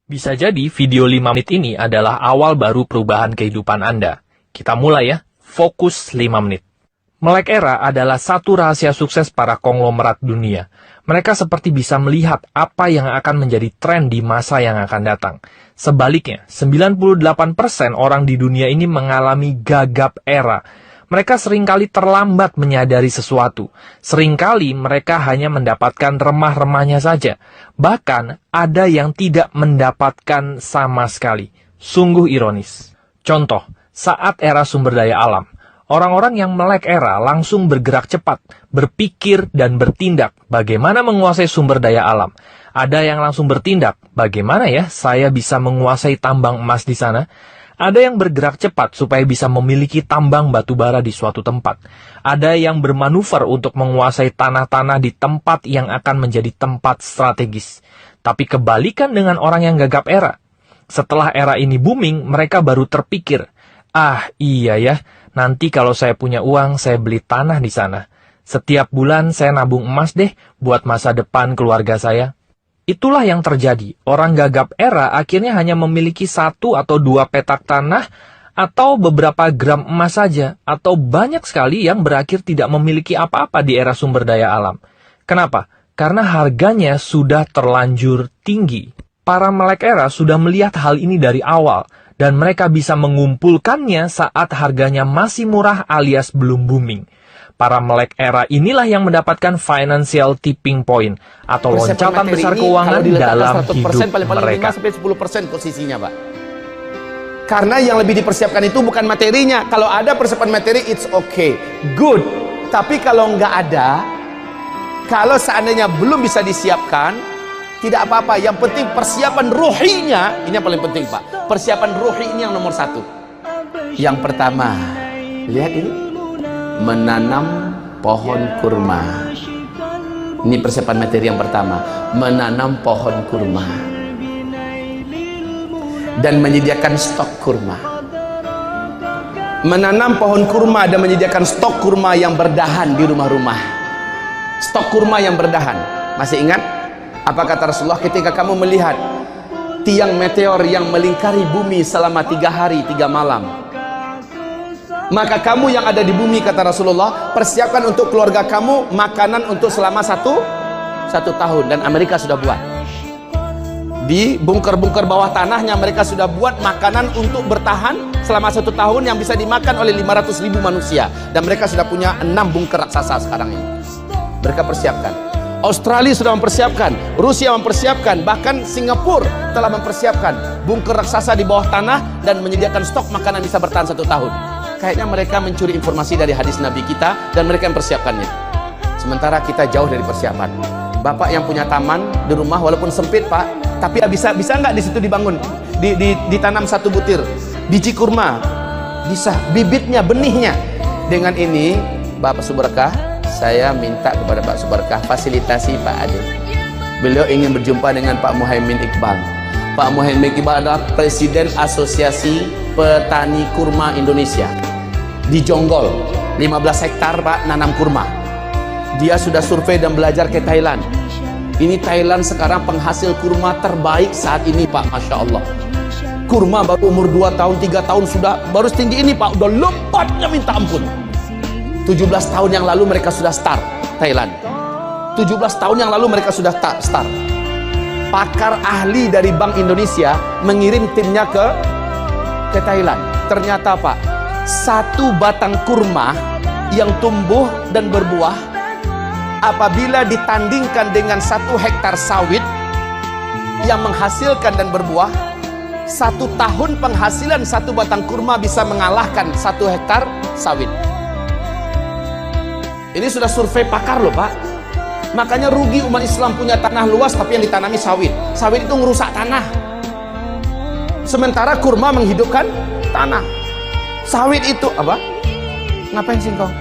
Bisa jadi video 5 menit ini adalah awal baru perubahan kehidupan Anda. Kita mulai ya, fokus 5 menit. Melek era adalah satu rahasia sukses para konglomerat dunia. Mereka seperti bisa melihat apa yang akan menjadi tren di masa yang akan datang. Sebaliknya, 98% orang di dunia ini mengalami gagap era. Mereka seringkali terlambat menyadari sesuatu. Seringkali mereka hanya mendapatkan remah-remahnya saja. Bahkan, ada yang tidak mendapatkan sama sekali. Sungguh ironis. Contoh, saat era sumber daya alam, orang-orang yang melek era langsung bergerak cepat, berpikir dan bertindak bagaimana menguasai sumber daya alam. Ada yang langsung bertindak, bagaimana ya saya bisa menguasai tambang emas di sana? Ada yang bergerak cepat supaya bisa memiliki tambang batu bara di suatu tempat. Ada yang bermanuver untuk menguasai tanah-tanah di tempat yang akan menjadi tempat strategis. Tapi kebalikan dengan orang yang gagap era. Setelah era ini booming, mereka baru terpikir, iya ya, nanti kalau saya punya uang, saya beli tanah di sana. Setiap bulan saya nabung emas deh buat masa depan keluarga saya. Itulah yang terjadi. Orang gagap era akhirnya hanya memiliki 1 atau 2 petak tanah atau beberapa gram emas saja. Atau banyak sekali yang berakhir tidak memiliki apa-apa di era sumber daya alam. Kenapa? Karena harganya sudah terlanjur tinggi. Para melek era sudah melihat hal ini dari awal. Dan mereka bisa mengumpulkannya saat harganya masih murah alias belum booming. Para melek era inilah yang mendapatkan financial tipping point atau loncatan besar keuangan dalam hidup mereka. 5-10% posisinya, Pak. Karena yang lebih dipersiapkan itu bukan materinya. Kalau ada persiapan materi, it's okay, good. Tapi kalau nggak ada, kalau seandainya belum bisa disiapkan, tidak apa-apa. Yang penting persiapan ruhinya, ini yang paling penting, Pak. Persiapan ruhi ini yang nomor 1. Yang pertama, lihat ini, menanam pohon kurma. Ini persiapan materi yang pertama, menanam pohon kurma dan menyediakan stok kurma. Menanam pohon kurma dan menyediakan stok kurma yang berdahan di rumah-rumah. Stok kurma yang berdahan. Masih ingat apa kata Rasulullah ketika kamu melihat tiang meteor yang melingkari bumi selama 3 hari 3 malam? Maka kamu yang ada di bumi, kata Rasulullah, persiapkan untuk keluarga kamu makanan untuk selama satu tahun. Dan Amerika sudah buat. Di bunker-bunker bawah tanahnya mereka sudah buat makanan untuk bertahan selama 1 tahun yang bisa dimakan oleh 500.000 manusia. Dan mereka sudah punya 6 bunker raksasa sekarang ini. Mereka persiapkan. Australia sudah mempersiapkan, Rusia mempersiapkan, bahkan Singapura telah mempersiapkan bunker raksasa di bawah tanah dan menyediakan stok makanan bisa bertahan 1 tahun. Kayaknya mereka mencuri informasi dari hadis Nabi kita dan mereka mempersiapkannya. Sementara kita jauh dari persiapan. Bapak yang punya taman di rumah walaupun sempit, Pak, tapi bisa nggak di situ dibangun, ditanam 1 butir biji kurma, bisa bibitnya, benihnya. Dengan ini, Bapak Suberkah, saya minta kepada Pak Suberkah fasilitasi Pak Ade. Beliau ingin berjumpa dengan Pak Muhaimin Iqbal. Pak Muhaimin Iqbal adalah Presiden Asosiasi Petani Kurma Indonesia. Di Jonggol 15 hektar, Pak, nanam kurma. Dia sudah survei dan belajar ke Thailand. Ini Thailand sekarang penghasil kurma terbaik saat ini, Pak, Masya Allah. Kurma baru umur 2 tahun 3 tahun sudah baru setinggi ini, Pak, udah lebatnya minta ampun. 17 tahun yang lalu mereka sudah start Thailand. 17 tahun yang lalu mereka sudah start. Pakar ahli dari Bank Indonesia mengirim timnya ke Thailand. Ternyata, Pak, 1 batang kurma yang tumbuh dan berbuah apabila ditandingkan dengan 1 hektar sawit yang menghasilkan dan berbuah, 1 tahun penghasilan 1 batang kurma bisa mengalahkan 1 hektar sawit. Ini sudah survei pakar loh, Pak. Makanya rugi umat Islam punya tanah luas tapi yang ditanami sawit. Sawit itu ngerusak tanah. Sementara kurma menghidupkan tanah. Sawit itu apa? Ngapain singkong?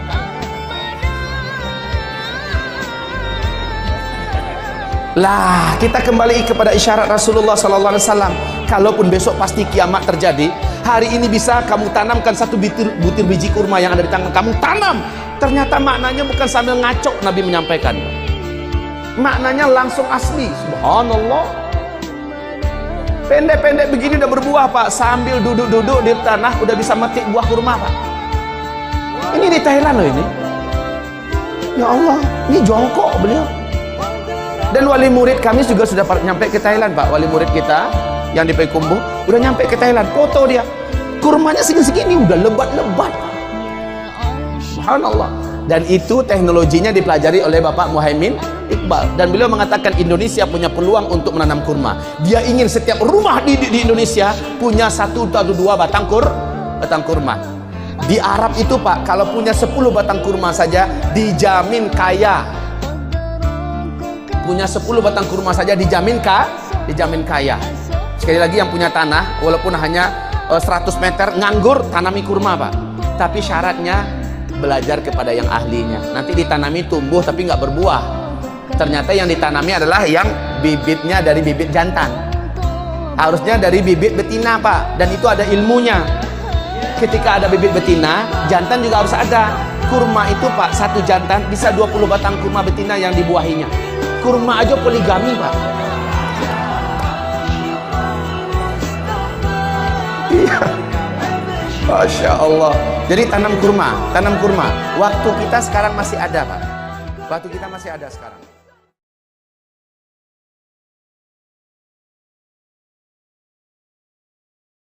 Lah, kita kembali kepada isyarat Rasulullah SAW. Kalaupun besok pasti kiamat terjadi, hari ini bisa kamu tanamkan 1 butir biji kurma yang ada di tangan kamu, tanam. Ternyata maknanya bukan sambil ngaco Nabi menyampaikan. Maknanya langsung asli. Subhanallah. Pendek-pendek begini udah berbuah Pak. Sambil duduk-duduk di tanah udah bisa metik buah kurma Pak. Ini di Thailand loh ini. Ya Allah, ini jongkok beliau. Dan wali murid kami juga sudah nyampe ke Thailand Pak. Wali murid kita yang di Payakumbuh udah nyampe ke Thailand. Foto dia, kurmanya segini-segini udah lebat-lebat. Subhanallah. Dan itu teknologinya dipelajari oleh Bapak Muhaimin Iqbal. Dan beliau mengatakan Indonesia punya peluang untuk menanam kurma. Dia ingin setiap rumah di Indonesia punya 1 atau 2 batang kurma. Di Arab itu Pak, kalau punya 10 batang kurma saja dijamin kaya. Punya 10 batang kurma saja dijamin kaya. Sekali lagi, yang punya tanah walaupun hanya 100 meter nganggur, tanami kurma Pak. Tapi syaratnya belajar kepada yang ahlinya. Nanti ditanami tumbuh tapi nggak berbuah. Ternyata yang ditanami adalah yang bibitnya dari bibit jantan. Harusnya dari bibit betina Pak. Dan itu ada ilmunya. Ketika ada bibit betina, jantan juga harus ada. Kurma itu Pak, 1 jantan bisa 20 batang kurma betina yang dibuahinya. Kurma aja poligami Pak. Iya. Masya Allah. Jadi tanam kurma. Waktu kita sekarang masih ada Pak. Waktu kita masih ada sekarang.